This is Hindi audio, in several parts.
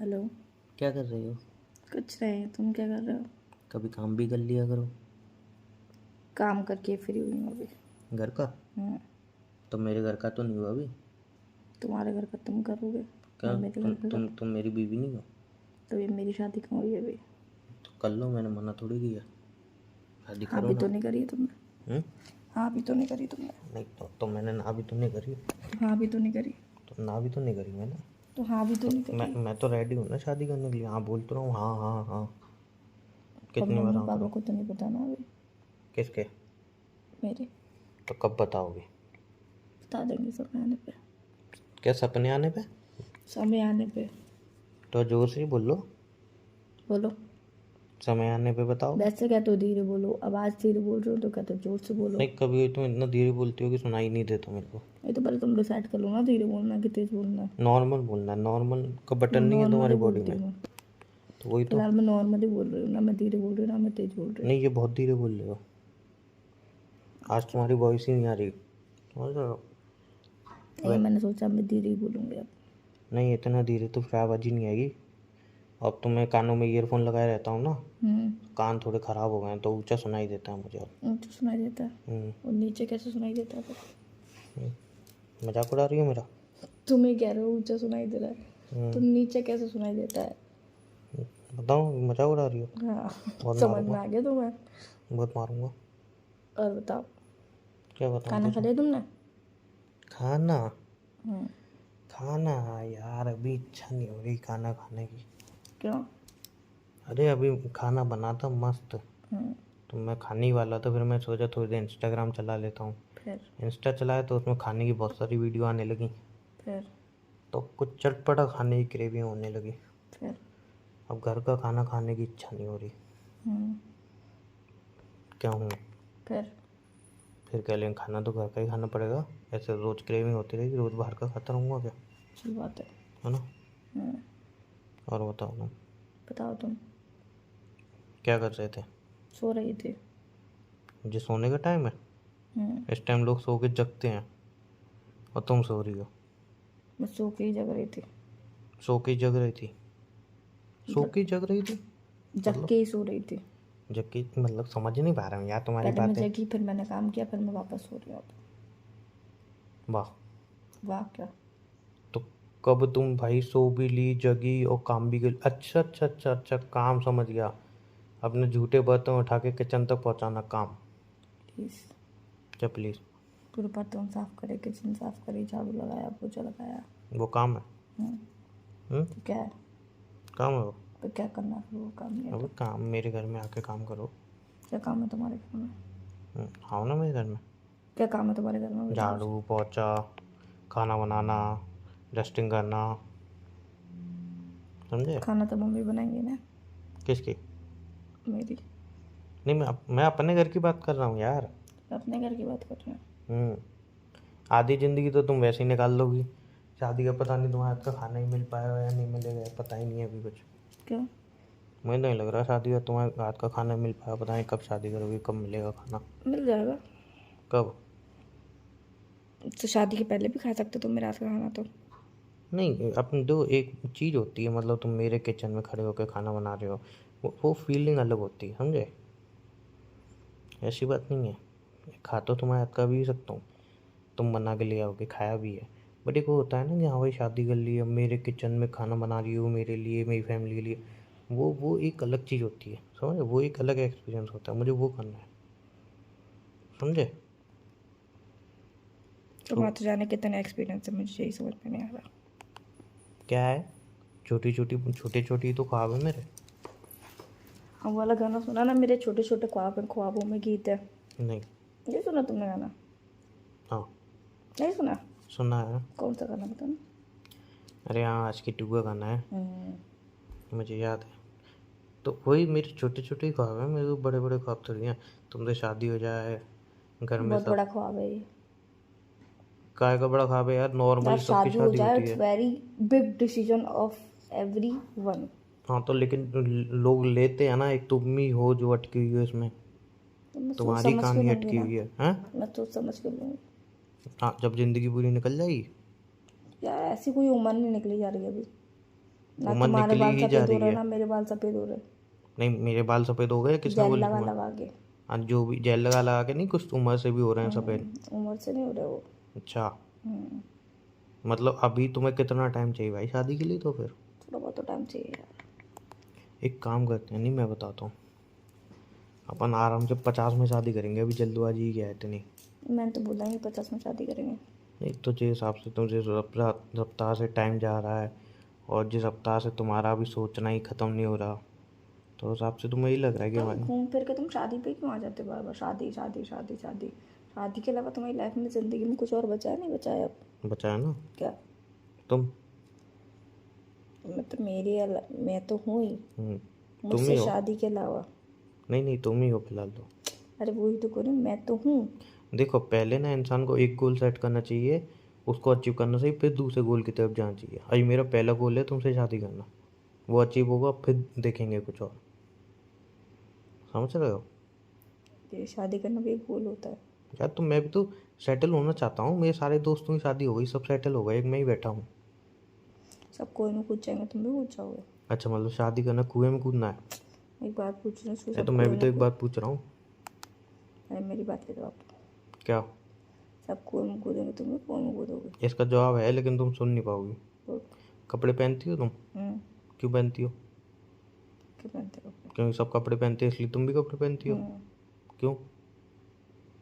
हेलो। क्या कर रही हो? कुछ नहीं, तुम क्या कर रहे हो? कभी काम भी कर लिया करो। काम करके फ्री हुई हूँ अभी। घर का? तो मेरे घर का तो नहीं हुआ अभी। तुम्हारे घर का तुम करोगे, क्या मैं मेरे तुम घर का तुम कर। तुम मेरी बीवी नहीं हो? तो ये मेरी शादी क्यों हुई अभी? तो कर लो, मैंने मना थोड़ी किया। शादी हाँ करो भी ना। तो नहीं करी है तुमने। हम्म? हाँ भी तो नहीं करी तुमने। नहीं तो मैंने ना भी तो नहीं करी। तो हाँ भी तो नहीं करी। तो ना भी तो नहीं करी मैंने। तो हाँ भी तो तो नहीं मैं करी। मैं तो रेडी हूँ ना शादी करने के लिए। हाँ बोलता रहा हूँ, हाँ हाँ हाँ। पर कितनी बार मम्मी हाँ पापा करूँ? को तो नहीं पता ना अभी। किसके? मेरे। तो कब बताओगे? बता देंगे समय आने पे। क्या सपने आने पे? समय आने पे। तो जोर से ही बोलो। बोलो। समय आने पे बताओगे? वैसे क्या तो धीरे बोलो, आवाज़ धीरे बोल रहे हो तो क्या तो जोर से बोलो। नहीं, कभी तुम इतना धीरे बोलती हो कि सुनाई नहीं देता मेरे को। ये तो पहले तुम डिसाइड कर लो ना, धीरे बोलना है कि तेज बोलना है। नॉर्मल बोलना है। नॉर्मल का बटन नहीं है नॉर्मली तुम्हारी बॉडी बोलती में? हूँ। तो वही तो। फिलहाल मैं नॉर्मली बोल रही हूँ ना, मैं धीरे बोल रही हूँ ना मैं तेज बोल रही हूँ। नहीं, ये बहुत धीरे बोल रहे हो। आज तुम्हारी वॉइस ही नहीं आ रही, समझ रहे हो? नहीं, मैंने सोचा मैं धीरे ही बोलूँगी अब। नहीं, इतना धीरे तो फिर आवाज़ ही नहीं आएगी। अब तो मैं कानों में ईयरफोन लगाए रहता हूँ ना, कान थोड़े ख़राब हो गए हैं तो ऊंचा सुनाई देता है मुझे अब। ऊँचा सुनाई देता है। हम्म, और नीचे कैसे सुनाई देता है फिर? मजाक उड़ा रही हो मेरा? तुम ही कह रहे हो ऊँचा सुनाई दे रहा है, तो हम्म, नीचे कैसे सुनाई देता है? बताओ, मजाक उड़ा रही हो? हाँ। बहुत समझ में मारूंगा। आ गया तुम्हें। बहुत मारूंगा। और बताओ। क्या बताऊँ खाना खा तुझे? लिया तुमने? खाना? हम्म। खाना? यार अभी इच्छा नहीं हो रही खाना खाने की। क्यों? अरे अभी खाना बना था मस्त। हम्म। तो मैं खाने ही वाला था, फिर मैं सोचा थोड़ी देर इंस्टाग्राम चला लेता हूँ। फिर? इंस्टा चलाया तो उसमें खाने की बहुत सारी वीडियो आने लगी। फिर? तो कुछ चटपटा खाने की क्रेविंग होने लगी। फिर? अब घर का खाना खाने की इच्छा नहीं हो रही। हम्म। क्या हूँ? फिर? फिर क्या लें, खाना तो घर का ही खाना पड़ेगा। ऐसे रोज़ क्रेविंग होती रहेगी, रोज़ बाहर का खाता रहूँगा क्या? अच्छी बात है। है ना? हम्म। और बताओ तुम बताओ तुम। क्या कर रहे थे? सो रही थी। मुझे सोने का टाइम है? हम्म। इस टाइम लोग सो के जगते हैं और तुम सो रही हो। मैं सो के ही जग रही थी। सो के जग रही थी? सो जग के जग रही थी जग के मतलब? ही सो रही थी। जग के मतलब समझ नहीं पा रहा हूँ यार तुम्हारी पहले मैं बातें। जगी, फिर मैंने काम किया, फिर मैं वापस सो रही हूँ अब। वाह। वाह क्या? तो कब तुम भाई सो भी ली, जगी और काम भी कर? अच्छा अच्छा अच्छा अच्छा, काम समझ गया। अपने झूठे बर्तन उठा के किचन तक पहुंचाना काम। प्लीज़। क्या प्लीज़? पूरे बर्तन साफ करे, किचन साफ करे, झाड़ू लगाया, पोछा लगाया। वो काम है? हम्म? तो क्या है? काम है वो? तो क्या करना है फिर, वो काम नहीं है अब तो? काम, मेरे घर में आके काम करो। क्या काम है तुम्हारे घर में? आओ ना मेरे घर में। क्या काम है तुम्हारे घर में, बताओ मुझे। झाड़ू पोछा, खाना बनाना, डस्टिंग करना, समझे? खाना तो मम्मी बनाएंगी ना। किसकी? मेरी। नहीं, मैं अपने घर की बात कर रहा हूँ यार। अपने घर की बात कर रहे हैं। हम्म। आधी ज़िंदगी तो तुम वैसे ही निकाल लोगी। शादी का पता नहीं तुम्हारे हाथ का खाना ही मिल पाएगा या नहीं मिलेगा, पता ही नहीं है अभी कुछ। क्यों? मुझे नहीं लग रहा शादी का तुम्हारे हाथ का खाना मिल पाएगा। पता नहीं कब शादी करोगी, कब मिलेगा खाना। मिल जाएगा। कब? तो शादी के पहले भी खा सकते हो तुम मेरे हाथ का खाना तो। नहीं, अपनी दो एक चीज़ होती है, मतलब तुम मेरे किचन में खड़े होकर खाना बना रहे हो, वो फीलिंग अलग होती है, समझे? ऐसी बात नहीं है। खा तो तुम्हारे हाथ का भी सकता हूँ, तुम बना के ले आओगे, खाया भी है। बट एक वो होता है ना कि हाँ भाई शादी कर ली, अब मेरे किचन में खाना बना रही हो मेरे लिए, मेरी फैमिली के लिए। वो एक अलग चीज़ होती है, समझे? वो एक अलग एक्सपीरियंस होता है, मुझे वो करना है, समझे? तुम्हारा तो जाने कितने एक्सपीरियंस है, मुझे यही समझ में नहीं आ रहा। क्या है? छोटी छोटी छोटे छोटी तो ख्वाब है मेरे। हम वाला गाना सुना ना, मेरे छोटे छोटे ख्वाब हैं, ख्वाबों में गीत है। नहीं। ये सुना तुमने गाना? हाँ, नहीं सुना? सुना है। कौन सा गाना बताना? अरे हाँ, आज की टू का गाना है, हम्म। मुझे याद है। तो वही मेरे छोटे छोटे ही ख्वाब हैं, मेरे को बड़े बड़े ख्वाब थोड़ी हैं। तुमसे शादी हो जाए, घर में बहुत बड़ा सब। ख्वाब है ये। काय का बड़ा ख्वाब है यार, यार नॉर्मल सबकी शादी हो शादी जाए, होती इट्स है। Very big decision of every one. हाँ तो लेकिन लोग लेते हैं ना, एक तुम ही हो जो अटकी हुई है इसमें। तो मैं सोच तुम्हारी समझ के कहानी लूँगी अटकी ना। हुई है, हैं? मैं सोच समझ के लूँगी। हाँ, जब जिंदगी पूरी निकल जाएगी। यार ऐसी कोई उम्र नहीं निकली जा रही अभी। ना उम्र तुम्हारे निकली बाल ही जा सफेद हो रही रहे है। ना मेरे बाल सफेद हो रहे। नहीं, मेरे बाल सफ़ेद हो गए, किसने जेल बोली लगा तुम्हें? लगा के। आज जो भी जेल लगा लगा के नहीं, कुछ उम्र से भी हो रहे हैं सफ़ेद। उम्र से नहीं हो रहे वो। अच्छा, मतलब अभी तुम्हें कितना टाइम चाहिए भाई शादी के लिए? तो फिर थोड़ा बहुत तो टाइम चाहिए यार। एक काम करते हैं, नहीं मैं बताता हूँ, अपन आराम से 50 में शादी करेंगे, अभी जल्दबाजी ही क्या है इतनी? मैंने तो बोला ही 50 में शादी करेंगे। नहीं तो जिस हिसाब से तुम जिस रफ्तार से टाइम जा रहा है और जिस रफ्तार से तुम्हारा अभी सोचना ही ख़त्म नहीं हो रहा, तो उस हिसाब से तुम्हें यही लग रहा है कि तो भाई घूम फिर के तुम शादी पे क्यों आ जाते हो बार बार? शादी शादी शादी शादी। शादी के अलावा तुम्हारी लाइफ में, ज़िंदगी में कुछ और बचा है? नहीं बचा है अब। बचा है ना क्या? तुम? मतलब मैं तो हूँ ही, तुम ही मुझसे हो। शादी के अलावा। नहीं नहीं, तुम ही हो फिलहाल तो। अरे वही तो करूँ, मैं तो हूँ। देखो, पहले ना इंसान को एक गोल सेट करना चाहिए, उसको अचीव करना चाहिए, फिर दूसरे गोल की तरफ जाना चाहिए। अभी मेरा पहला गोल है तुमसे शादी करना, वो अचीव होगा फिर देखेंगे कुछ और। समझ रहे हो? ये शादी करना भी एक गोल होता है। यार तो मैं भी तो सेटल होना चाहता हूँ, मेरे सारे दोस्तों की शादी हो गई, सब सेटल हो गए, एक मैं ही बैठा हूँ। सब कोई ना कूद जाएंगे, तुम भी कूद जाओगे। अच्छा, मतलब शादी करना कुएं में कूदना है? एक बात पूछ रही हूँ, ये तो सब मैं कोई भी ना तो एक कूद। बात पूछ रहा हूँ। अरे मेरी बात के जवाब। क्या? सब कुएं में कूदेंगे, तुम भी कुएं में कूदोगे। इसका जवाब है लेकिन तुम सुन नहीं पाओगी। बोल। कपड़े पहनती हो तुम? क्यों पहनती हो? क्यों पहनते हो कपड़े? क्योंकि सब कपड़े पहनते हैं इसलिए तुम भी कपड़े पहनती हो। हम्म। क्यों?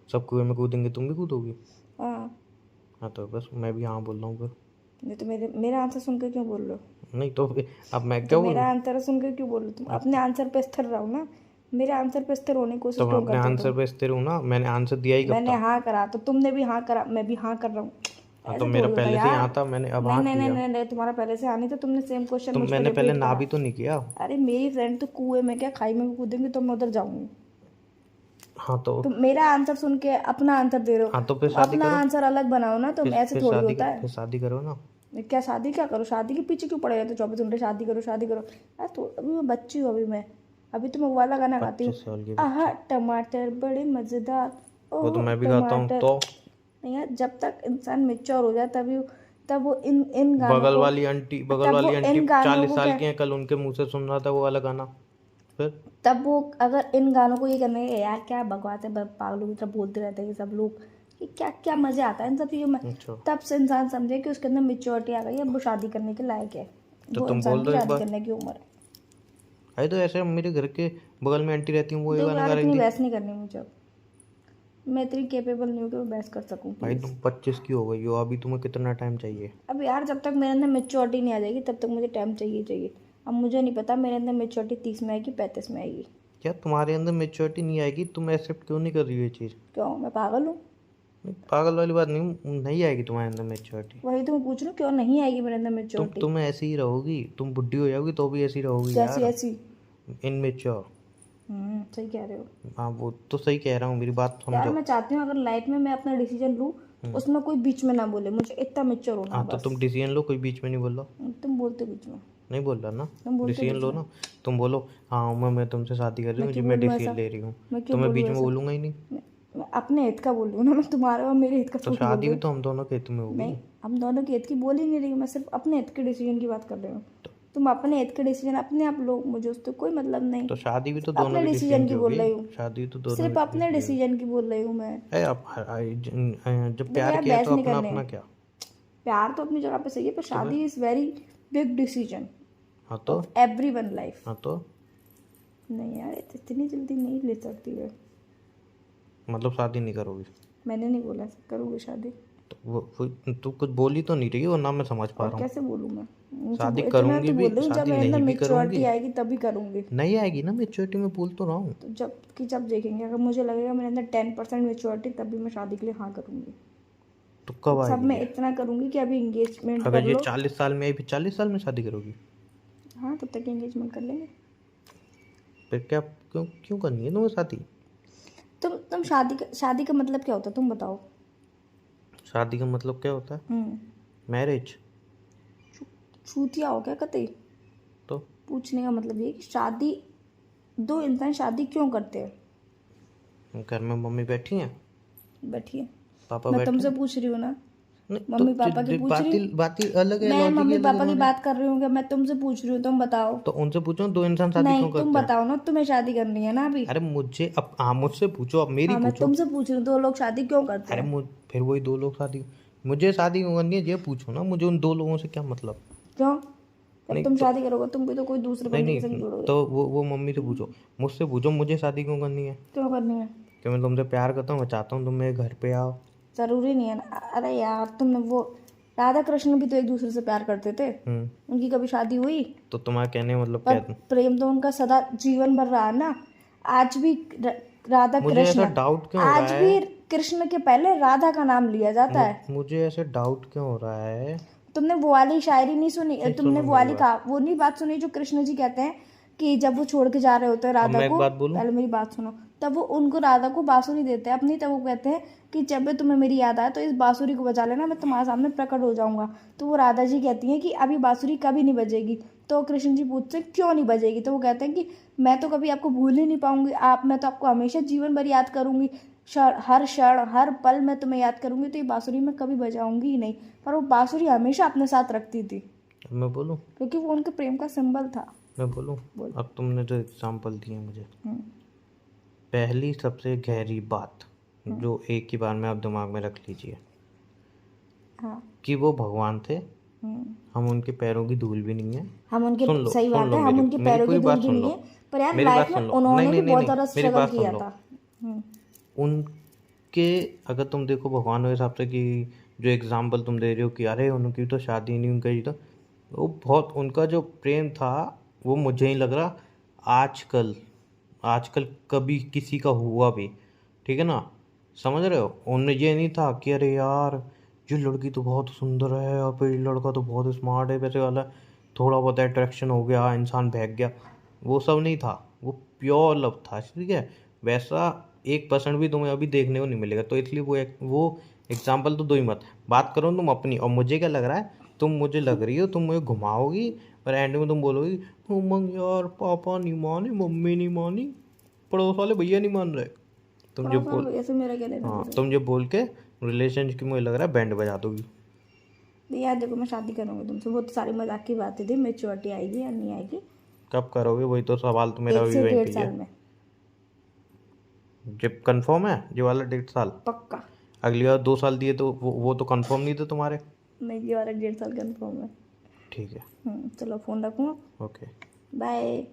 सब कुएं में कूदेंगे, तुम भी कूदोगी? हाँ। हाँ तो बस मैं भी हाँ बोल रहा हूँ फिर। नहीं तो मेरा आंसर सुनकर क्यों बोल रहे हो? नहीं तो फिर अब मैं तो क्या बोलूँ? मेरा आंसर सुनकर क्यों बोल रहे हो? तुम अपने आंसर पे स्थिर रहो ना। मेरे आंसर पे स्थिर होने की कोशिश तो मैं क्यों अपने करते हो आंसर तुम? पे स्थिर हूँ ना, मैंने आंसर दिया ही कब मैंने था? हाँ करा तो तुमने भी हाँ करा, मैं भी हाँ कर रहा हूँ। हाँ तो ऐसे मेरा थोड़ी होता पहले से ही यार। हाँ था, मैंने अब नहीं हाँ नहीं नहीं किया। नहीं नहीं, तुम्हारा पहले से आनी तो तुमने सेम क्वेश्चन तो मुझ पर मैंने पहले रिपीट ना करा। भी तो नहीं किया। अरे मेरी फ्रेंड तो कुएं में क्या खाई में भी कूदेंगी तो मैं उधर जाऊंगी। हाँ तो तुम मेरा आंसर सुन के अपना आंसर दे रहे हो। हाँ तो फिर तुम शादी अपना करो। आंसर अलग बनाओ ना, तुम ऐसे थोड़ी होता है। फिर शादी करो ना। क्या शादी क्या करो? शादी के पीछे क्यों पड़े रहते हो 24 घंटे? शादी करो शादी करो यार। तो अभी मैं बच्ची हूँ, अभी तो मैं वो वाला गाना गाती हूँ। 25 साल की आहा बच्ची? टमाटर बड़े मज़ेदार, वो तो ओह मैं भी गाता हूँ टमाटर। तो। नहीं यार, जब तक इंसान मेच्योर हो जाए तभी तब वो इन गानों को, बगल तब वाली वो आंटी इन गानों 40 को साल क्या, की हैं, कल उनके मुंह से सुन रहा था वो वाला गाना। फिर तब वो अगर इन गानों को ये करने के यार क्या बकवास है, पागलों की तरह बोलते रहते हैं ये सब लोग, कि क्या क्या मज़े आता है इन सब चीज़ों में। अच्छा, तब से इंसान समझे कि उसके अंदर मेच्योरिटी आ गई है, अब वो शादी करने के लायक है। तो वो तुम बोल इंसान दो की एक शादी बार। करने की उम्र है। अरे तो ऐसे मेरे घर के बगल में आंटी रहती हूँ, वो ये देखो गाना यार, गा रही इतनी थी। बहस नहीं करनी मुझे अब। मैं इतनी केपेबल नहीं हूँ कि मैं बहस कर सकूँ, भाई प्लीज़। तुम 25 की हो गई हो, अभी तुम्हें कितना टाइम चाहिए? अब यार जब तक मेरे अंदर मेच्योरिटी नहीं आ जाएगी तब तक मुझे टाइम चाहिए चाहिए। अब मुझे नहीं पता मेरे अंदर मेच्योरिटी 30 में आएगी 35 में आएगी। क्या तुम्हारे अंदर मेच्योरिटी नहीं आएगी? तुम एक्सेप्ट क्यों नहीं कर रही हो ये चीज़? क्यों, मैं पागल हूँ? नहीं, पागल वाली बात नहीं, नहीं आएगी तुम्हारे अंदर मेच्योरिटी। वही तो मैं पूछ रही हूँ, क्यों नहीं आएगी मेरे अंदर मेच्योरिटी? तुम ऐसी ही रहोगी, तुम बुढ़ी हो जाओगी तो भी ऐसी रहोगी जैसी यार। ऐसी। इनमेच्योर। सही कह रहे हो। हाँ वो तो सही कह रहा हूँ, मेरी बात यार समझो। मैं चाहती हूँ अगर लाइफ में मैं अपना डिसीजन लूँ उसमें कोई बीच में ना बोले, मुझे इतना मेच्योर होना हाँ है तो बस। तुम डिसीजन लो, कोई बीच में नहीं बोल रहा। तुम बोलते बीच में। नहीं बोल रहा ना। तुम बोलते डिसीजन बीच लो में। ना। तुम बोलो हाँ मैं तुमसे शादी कर रही मैं हूँ जी, क्यों मैं बोलूँ डिसीजन ऐसा? ले रही हूँ। मैं तो क्यों मैं बोलूँ बीच में ऐसा? बोलूँगा ही नहीं। मैं अपने हित का बोल रही हूँ ना, मैं तुम्हारे और मेरे हित का तो थोड़ी बोल शादी रही भी हूँ। तो हम दोनों के हित में होगी। नहीं, हम दोनों के हित की बोल ही नहीं रही हूँ, मैं सिर्फ अपने हित के डिसीजन की बात कर रही हूँ। तुम अपने हित के डिसीजन अपने आप लो, मुझे उससे कोई मतलब नहीं। तो शादी भी तो सिर्फ दोनों अपने के डिसीजन डिसीजन की की बोल होगी। रही हूँ। शादी तो दोनों सिर्फ के अपने डिसीजन की होगी। डिसीजन की बोल रही हूँ मैं। अरे जब देखो प्यार यार, किया है बहस तो नहीं अपना करनी अपना है। क्या? प्यार तो अपनी जगह पे सही है, पर तो फिर शादी इज वेरी बिग डिसीजन हाँ तो ऑफ एवरी वन लाइफ। हाँ तो नहीं यार, इतनी जल्दी नहीं ले सकती है। मतलब शादी नहीं करोगी? मैंने नहीं बोला सब करूँगी शादी। तो तू कुछ बोली तो नहीं रही हो ना, मैं समझ पा और रहा हूँ। कैसे बोलूँ मैं? शादी इतना करूंगी तो भी, बोल रही हूँ, जब शादी मेरे अंदर नहीं भी मेच्योरिटी करूंगी। आएगी तभी करूँगी। नहीं आएगी ना मेच्योरिटी, में बोल तो रहा हूँ। तो जब देखेंगे, अगर मुझे लगेगा मेरे अंदर 10% मेच्योरिटी तभी मैं शादी के लिए हाँ करूँगी। तो कब सब आएगी मैं ये? इतना करूँगी कि अभी इंगेजमेंट कर अगर ये लो। 40 साल में आई, फिर 40 साल में शादी करोगी? हाँ, तब तक इंगेजमेंट कर लेंगे। फिर क्या, क्यों क्यों करनी है तुम्हें शादी? तुम शादी का मतलब क्या होता है तुम बताओ? शादी का मतलब क्या होता है? हम्म। मैरिज। छूतिया हो क्या कतई? तो पूछने का मतलब ये कि शादी, दो इंसान शादी क्यों करते हैं? घर में मम्मी बैठी हैं, बैठिए। पापा मैं बैठे तुमसे हैं। पूछ रही हूँ ना, नहीं, मम्मी पापा की पूछ रही हूँ। बात ही अलग है, मैं लॉजिक ही मम्मी अलग है पापा की तुम्हारे। बात कर रही हूँ क्या? मैं तुमसे पूछ रही हूँ, तुम बताओ। तो उनसे पूछो दो इंसान शादी नहीं क्यों तुम करते हैं। बताओ ना, तुम्हें शादी करनी है ना अभी। अरे मुझे अब, हाँ मुझसे पूछो, अब मेरी हाँ मैं पूछो। तुमसे पूछ रही हूँ, 2 लोग शादी क्यों करते अरे हैं? फिर वही दो लोग शादी, मुझे शादी क्यों करनी है ये पूछो ना, मुझे उन दो लोगों से क्या मतलब। क्यों? जब नहीं तुम तो, शादी करोगे तुम भी तो कोई दूसरे नहीं बंदे के नहीं संग जुड़ोगे। तो वो मम्मी से पूछो, मुझसे पूछो मुझे शादी क्यों करनी है। क्यों करनी है? कि मैं तुमसे प्यार करता हूँ, मैं चाहता हूँ तुम मेरे घर पे आओ। जरूरी नहीं है ना। अरे यार तुमने वो, राधा कृष्ण भी तो एक दूसरे से प्यार करते थे, उनकी कभी शादी हुई? तो तुम्हारा कहने का मतलब पर क्या है? प्रेम तो उनका सदा जीवन भर रहा है ना। आज भी राधा मुझे ऐसा कृष्ण, डाउट क्यों हो रहा आज है, भी कृष्ण के पहले राधा का नाम लिया जाता है। मुझे ऐसे डाउट क्यों हो रहा है। तुमने वो वाली शायरी नहीं सुनी? नहीं तुमने सुनो वो मेरी वाली बात, वो नहीं बात सुनी जो कृष्ण जी कहते हैं कि जब वो छोड़ के जा रहे होते हैं अब राधा मैं एक को, बात बोलूं। पहले मेरी बात सुनो, तब वो उनको राधा को बांसुरी देते हैं अपनी, तब वो कहते हैं कि जब भी तुम्हें मेरी याद आए तो इस बांसुरी को बजा लेना, मैं तुम्हारे सामने प्रकट हो जाऊंगा। तो वो राधा जी कहती हैं कि अभी बांसुरी कभी नहीं बजेगी। तो कृष्ण जी पूछते हैं क्यों नहीं बजेगी? तो वो कहते हैं कि मैं तो कभी आपको भूल ही नहीं पाऊंगी, मैं तो आपको हमेशा जीवन भर याद करूंगी, क्षण हर पल मैं तुम्हें याद करूंगी, तो ये बांसुरी मैं कभी बजाऊंगी ही नहीं। पर वो बांसुरी हमेशा अपने साथ रखती थी, अब मैं बोलूं, क्योंकि वो उनके प्रेम का सिंबल था। मैं बोलूं। बोल। अब तुमने जो एग्जाम्पल दिए मुझे, हम्म, पहली सबसे गहरी बात जो एक ही बार में आप दिमाग में रख लीजिए, हाँ। कि वो भगवान थे, हम्म, हम उनके पैरों की धूल भी नहीं है। हम उनके, सुन लो सही सुन बात लो, है, हम उनके मेरी पैरों की पूरी धूल बात भी सुन नहीं लो, है। पर यार मेरी लाइफ बात में सुन लो, नहीं उन्होंने नहीं भी नहीं बहुत नहीं, ज़्यादा मेरी स्ट्रगल बात सुन किया लो। था। हम्म, उनके, अगर तुम देखो भगवान के हिसाब से, कि जो एग्जाम्पल तुम दे रहे हो कि अरे उनकी तो शादी नहीं, उनका ही तो, वो बहुत, उनका जो प्रेम था वो मुझे नहीं लग रहा आजकल, आजकल कभी किसी का हुआ भी, ठीक है ना। समझ रहे हो, उनमें ये नहीं था कि अरे यार ये लड़की तो बहुत सुंदर है और फिर ये लड़का तो बहुत स्मार्ट है, वैसे वाला थोड़ा बहुत अट्रैक्शन हो गया, इंसान बहक गया, वो सब नहीं था। वो प्योर लव था, ठीक है। वैसा 1% भी तुम्हें अभी देखने को नहीं मिलेगा, तो इसलिए वो एग्जाम्पल तो दो ही मत। बात करो तुम अपनी, और मुझे क्या लग रहा है, तुम मुझे लग रही हो तुम मुझे घुमाओगी और एंड में तुम बोलोगी उमंग यार पापा नहीं माने, मम्मी नहीं मानी, पड़ोस वाले भैया नहीं मान रहे। तुम जो पड़ोस वाले बोल, भैया से मेरा क्या लेना हाँ देना? तुम जो बोल के रिलेशनशिप में मुझे लग रहा है बैंड बजा दोगी। यार देखो, मैं शादी करूंगी तुमसे, वो तो सारी मजाक की बातें थी, मेच्योरिटी आएगी या नहीं आएगी कब करोगे, वही तो सवाल तो मेरा 1 भी से वहीं 1.5 पे ही साल है। में। जब कंफर्म है ये वाला 1.5 साल, पक्का। अगली बार 2 साल दिए तो वो तो कंफर्म नहीं थे तुम्हारे। नहीं, ये वाला 1.5 साल कंफर्म है। ठीक है, चलो फोन रखूँ। ओके। बाय।